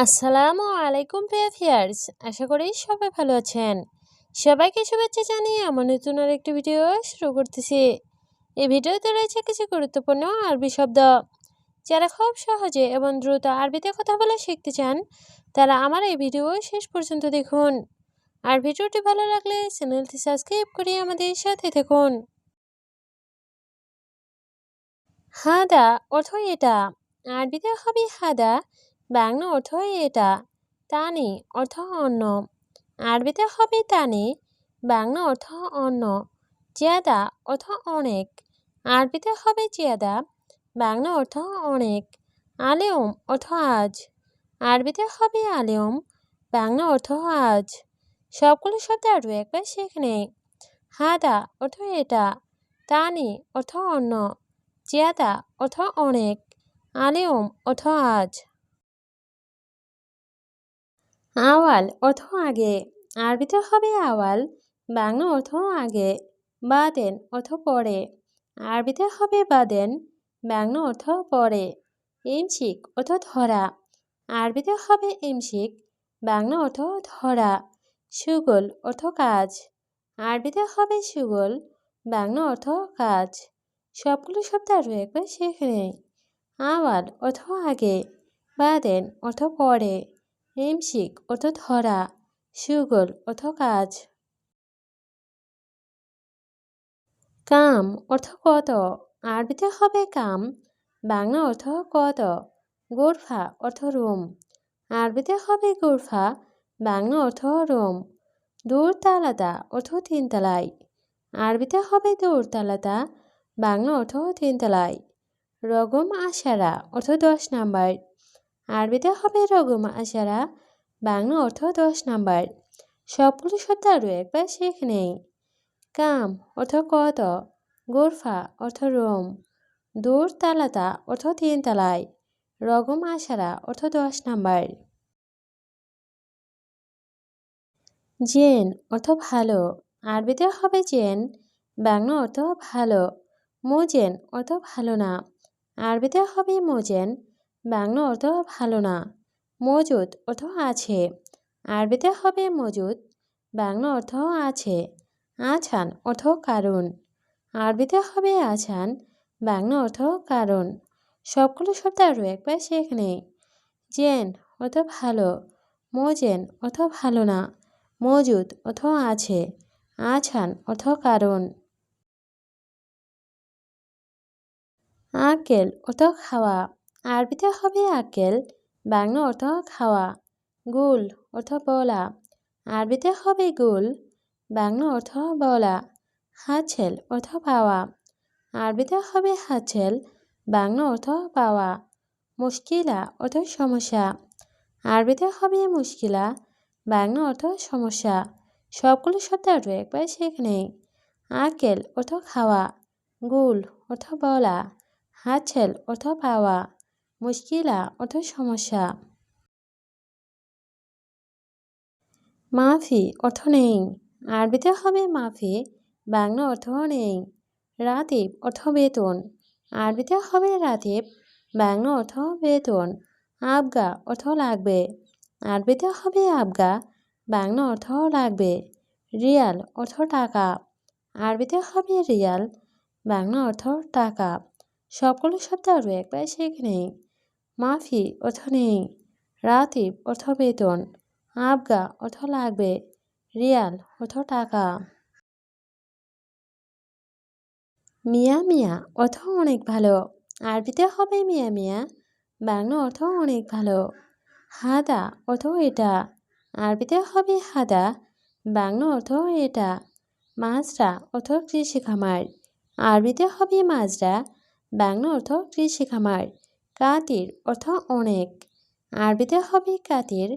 আসসালামু আলাইকুম প্রিয় ভিউয়ার্স, আশা করি সবাই ভালো আছেন। সবাইকে শুভেচ্ছা জানিয়ে আমার নতুন আরেকটি ভিডিও শুরু করতেছি। এই ভিডিওতে রয়েছে কিছু গুরুত্বপূর্ণ আরবি শব্দ। যারা খুব সহজে এবং দ্রুত আরবিতে কথা বলা শিখতে চান, তারা আমার এই ভিডিও শেষ পর্যন্ত দেখুন। আর ভিডিওটি ভালো লাগলে চ্যানেলটি সাবস্ক্রাইব করে আমাদের সাথে থাকুন। হাদা অর্থ এটা, আরবিতে হবে হাদা, বাংলা অর্থ এটা। তানি অর্থ অন্য, আরবিতে হবে তানি, বাংলা অর্থ অন্য। জিয়াদা অর্থ অনেক, আরবিতে হবে জিয়াদা, বাংলা অর্থ অনেক। আলেম অর্থ আজ, আরবিতে হবে আলেম, বাংলা অর্থ আজ। সবগুলো শব্দ আরও একবার শিখে নেই। হাদা অর্থ এটা, তানি অর্থ অন্য, জিয়াদা অর্থ অনেক, আলেম অর্থ আজ। আওয়াল অর্থ আগে, আরবিতে হবে আওয়াল, বাংলা অর্থ আগে। বাদেন অর্থ পরে, আরবিতে হবে বাদেন, বাংলা অর্থ পরে। ইমসিক অর্থ ধরা, আরবিতে হবে ইমসিক, বাংলা অর্থ ধরা। সুগল অর্থ কাজ, আরবিতে হবে সুগল, বাংলা অর্থ কাজ। সবগুলো শব্দ আরও একবার শিখে নেই। আওয়াল অর্থ আগে, বাদেন অর্থ পরে, ইমসিক অর্থ ধরা, সুগল অর্থ কাজ। কাম অর্থ কত, আরবিতে হবে কাম, বাংলা অর্থ কত। গোরফা অর্থ রুম, আরবিতে হবে গোরফা, বাংলা অর্থ রুম। দূরতালাতা অর্থ তিনতলায়, আরবিতে হবে দূরতালাতা, বাংলা অর্থ তিনতলায়। রগম আশারা অর্থ 10 নাম্বার, আরবিতে হবে রগম আশারা, বাংলা অর্থ 10 নাম্বার। সবগুলো শব্দ আরও একবার শিখে নেই। কাম অর্থ কত, গোরফা অর্থ রুম, দূর তালাতা অর্থ তিনতলায়, রগম আশারা অর্থ 10 নাম্বার। জেন অর্থ ভালো, আরবিতে হবে জেন, বাংলা অর্থ ভালো। মোজেন অর্থ ভালো না, আরবিতে হবে মোজেন, বাংলা অর্থ ভালো না। মজুদ অর্থ আছে, আরবিতে হবে মজুদ, বাংলা অর্থ আছে। আছান অর্থ কারণ, আরবিতে হবে আছান, বাংলা অর্থ কারণ। সবগুলো শব্দ আরও একবার শিখে নেই। জেন অর্থ ভালো, মোজেন অর্থ ভালো না, মজুদ অর্থ আছে, আছান অর্থ কারণ। আকেল অর্থ খাওয়া, আরবিতে হবে আকেল, বাংলা অর্থ খাওয়া। গুল অর্থ বলা, আরবিতে হবে গুল, বাংলা অর্থ বলা। হাছেল অর্থ পাওয়া, আরবিতে হবে হাছেল, বাংলা অর্থ পাওয়া। মুশকিলা অর্থ সমস্যা, আরবিতে হবে মুশকিলা, বাংলা অর্থ সমস্যা। সবগুলো শব্দ আরও একবার শিখে নেই। আকেল অর্থ খাওয়া, গুল অর্থ বলা, হাছেল অর্থ পাওয়া, মুশকিলা অর্থ সমস্যা। মাফি অর্থ নেই, আরবিতে হবে মাফি, বাংলা অর্থ নেই। রাতিব অর্থ বেতন, আরবিতে হবে রাতিব, বাংলা অর্থ বেতন। আবগা অর্থ লাগবে, আরবিতে হবে আবগা, বাংলা অর্থ লাগবে। রিয়াল অর্থ টাকা, আরবিতে হবে রিয়াল, বাংলা অর্থ টাকা। সবগুলো শব্দ আরও একবার শিখে নেই। মাফি অর্থ নেই, রাতিব অর্থ বেতন, আবগা অর্থ লাগবে, রিয়াল অর্থ টাকা। মিয়া মিয়া অর্থ অনেক ভালো, আরবিতে হবে মিয়া মিয়া, বাংলা অর্থ অনেক ভালো। হাদা অর্থ এটা, আরবিতে হবে হাদা, বাংলা অর্থ এটা। মাজরা অর্থ কৃষি খামার, আরবিতে হবে মাজরা, বাংলা অর্থ কৃষি খামার। কাতির অর্থ অনেক, আরবিতে হবে কাতির,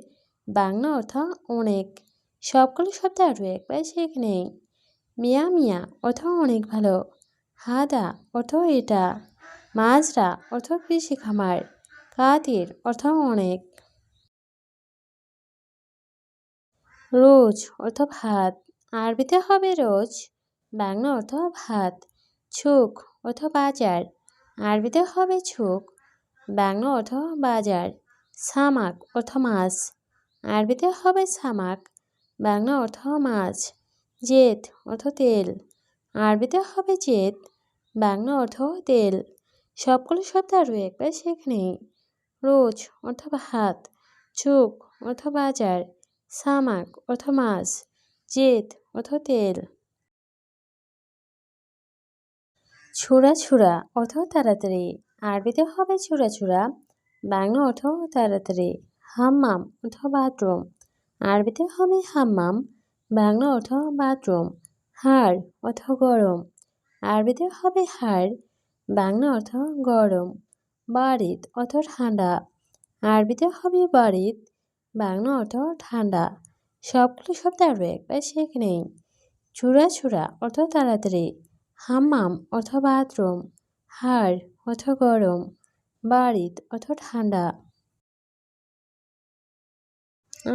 বাংলা অর্থ অনেক। সবগুলো শব্দ আরও একবার শিখে নেই। মিয়া মিয়া অর্থ অনেক ভালো, হাদা অর্থ এটা, মাজরা অর্থ কৃষি খামার, কাতির অর্থ অনেক। রোজ অর্থ ভাত, আরবিতে হবে রোজ, বাংলা অর্থ ভাত। ছুক অর্থ বাজার, আরবিতে হবে ছুক, বাংলা অর্থ বাজার। সামাক অর্থ মাছ, আরবিতে হবে সামাক, বাংলা অর্থ মাছ। জেদ অর্থ তেল, আরবিতে হবে জেদ, বাংলা অর্থ তেল। সবগুলো শব্দ আরও একবার শিখে নেই। রোজ অর্থ ভাত, চোখ অর্থ বাজার, সামাক অর্থ মাছ, জেদ অর্থ তেল। ছোড়া ছোড়া অর্থ তাড়াতাড়ি, আরবিতে হবে ছোড়া ছোড়া, বাংলা অর্থ তাড়াতাড়ি। হাম্মাম অর্থ বাথরুম, আরবিতে হবে হাম্মাম, বাংলা অর্থ বাথরুম। হাড় অর্থ গরম, আরবিতে হবে হাড়, বাংলা অর্থ গরম। বারিদ অর্থ ঠান্ডা, আরবিতে হবে বারিদ, বাংলা অর্থ ঠান্ডা। সবগুলো শব্দ আরও একবার শিখে নেই। ছোড়া ছোড়া অর্থ তাড়াতাড়ি, হাম্মাম অর্থ বাথরুম, হাড় অর্থ গরম, বারিদ অর্থ ঠান্ডা।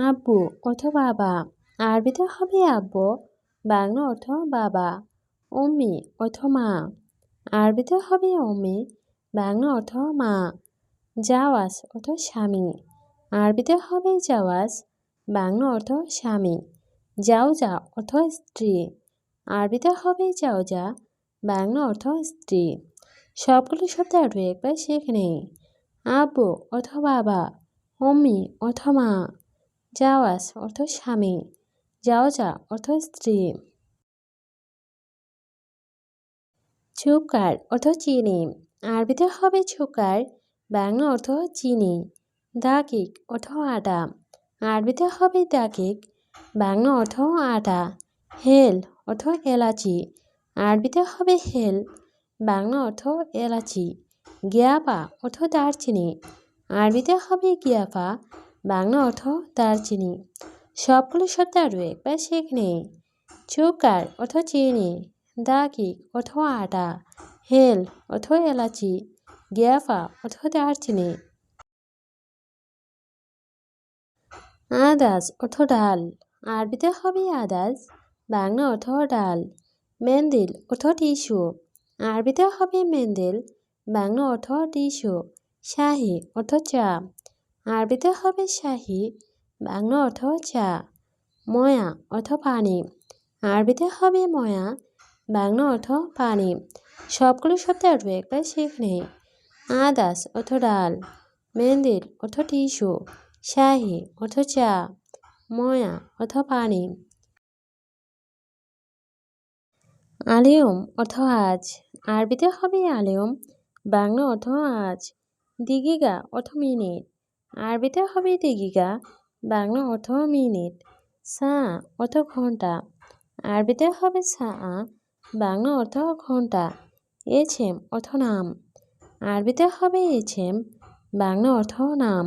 আব্বু অর্থ বাবা, আরবিতে হবে আব্বু, বাংলা অর্থ বাবা। অম্মি অর্থ মা, আরবিতে হবে অম্মি, বাংলা অর্থ মা। জাওয়াজ অর্থ স্বামী, আরবিতে হবে জাওয়াজ, বাংলা অর্থ স্বামী। জাওজা অর্থ স্ত্রী, আরবিতে হবে জাওজা, বাংলা অর্থ স্ত্রী। সবগুলো শব্দ আরও একবার শিখে নেই। আব্বু অর্থ বাবা, অম্মি অর্থ মা, জাওয়াজ অর্থ স্বামী, জাওজা অর্থ স্ত্রী। সুকার অর্থ চিনি, আরবিতে হবে সুকার, বাংলা অর্থ চিনি। দাকিক অর্থ আটা, আরবিতে হবে দাকিক, বাংলা অর্থ আটা। হেল অর্থ এলাচি, আরবিতে হবে হেল, বাংলা অর্থ এলাচি। গিয়াফা অর্থ দারচিনি, আরবিতে হবে গিয়াফা, বাংলা অর্থ দারচিনি। সবগুলো শব্দ আরও একবার শিখে নেই। সুকার অর্থ চিনি, দাকিক অর্থ আটা, হেল অর্থ এলাচি, গিয়াফা অর্থ দারচিনি। আদাস অর্থ ডাল, আরবিতে হবে আদাস, বাংলা অর্থ ডাল। মেন্দিল অর্থ টিস্যু, আরবিতে হবে মেন্দিল, বাংলা অর্থ টিস্যু। শাহি অর্থ চা, আরবিতে হবে শাহি, বাংলা অর্থ চা। ময়া অর্থ পানি, আরবিতে হবে ময়া, বাংলা অর্থ পানি। সবগুলো শব্দ আরও একবার শিখে নেই। আদাস অর্থ ডাল, মেন্দিল অর্থ টিস্যু, শাহি অর্থ চা, ময়া অর্থ পানি। আলিয়ম অর্থ আজ, আরবিতে হবে আলিয়ম, বাংলা অর্থ আজ। দিগিগা অর্থ মিনিট, আরবিতে হবে দিগিগা, বাংলা অর্থ মিনিট। সা অর্থ ঘন্টা, আরবিতে হবে সা, বাংলা অর্থ ঘন্টা। এছেম অর্থ নাম, আরবিতে হবে এছেম, বাংলা অর্থ নাম।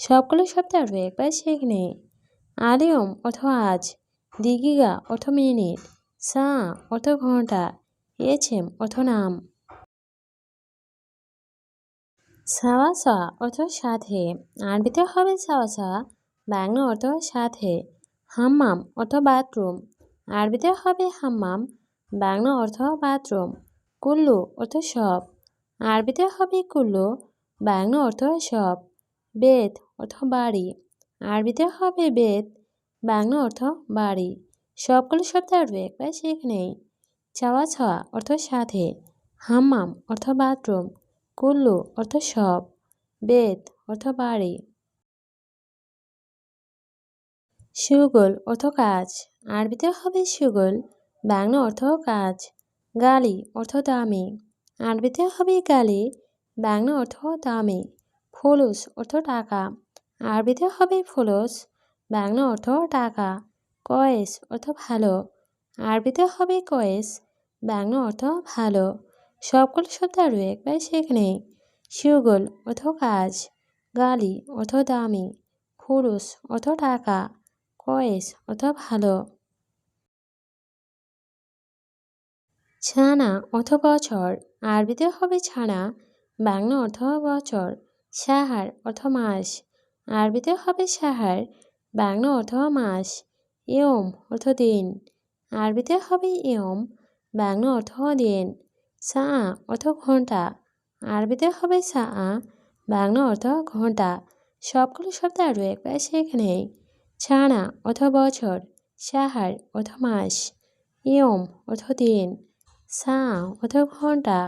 সবগুলো শব্দ আরও একবার শিখে নেই। আলিয়ম অর্থ আজ, দিগিগা অর্থ মিনিট, সা অর্থ ঘন্টা, এছেম অর্থ নাম। সাওয়া সাওয়া অর্থ সাথে, আরবিতে হবে সাওয়া সাওয়া, বাংলা অর্থ সাথে। হাম্মাম অর্থ বাথরুম, আরবিতে হবে হাম্মাম, বাংলা অর্থ বাথরুম। কুল্লু অর্থ সব, আরবিতে হবে কুল্লু, বাংলা অর্থ সব। বেত অর্থ বাড়ি, আরবিতে হবে বেত, বাংলা অর্থ বাড়ি। সবগুলো শব্দ আরও একবার শিখে নেই। চাওয়া ছাওয়া অর্থ সাথে, হাম্মাম অর্থ বাথরুম, কুল্লু অর্থ সব, বেত অর্থ বাড়ি। সুগল অর্থ কাজ, আরবিতে হবে সুগল, বাংলা অর্থ কাজ। গালি অর্থ দামি, আরবিতে হবে গালি, বাংলা অর্থ দামি। ফুলুস অর্থ টাকা, আরবিতে হবে ফুলুস, বাংলা অর্থ টাকা। কয়েস অর্থ ভালো, আরবিতে হবে কয়েস, বাংলা অর্থ ভালো। সবগুলো শব্দ আরও একবার শিখে নেই। সুগল অর্থ কাজ, গালি অর্থ দামি, ফুলুস অর্থ টাকা, কয়েস অর্থ ভালো। ছানা অর্থ বছর, আরবিতে হবে ছানা, বাংলা অর্থ বছর। সাহার অর্থ মাস, আরবিতে হবে সাহার, বাংলা অর্থ মাস। ইয়ম অর্থ দিন, আরবিতে হবে ইয়ম, বাংলা অর্থ দিন। সা অর্থ ঘন্টা, আরবিতে হবে সা, বাংলা অর্থ ঘন্টা। সবগুলো শব্দ আরও একবার শেখে নেই। ছানা অর্থ বছর, সাহার অর্থ মাস, ইয়ম অর্থ দিন, সা অর্থ ঘন্টা,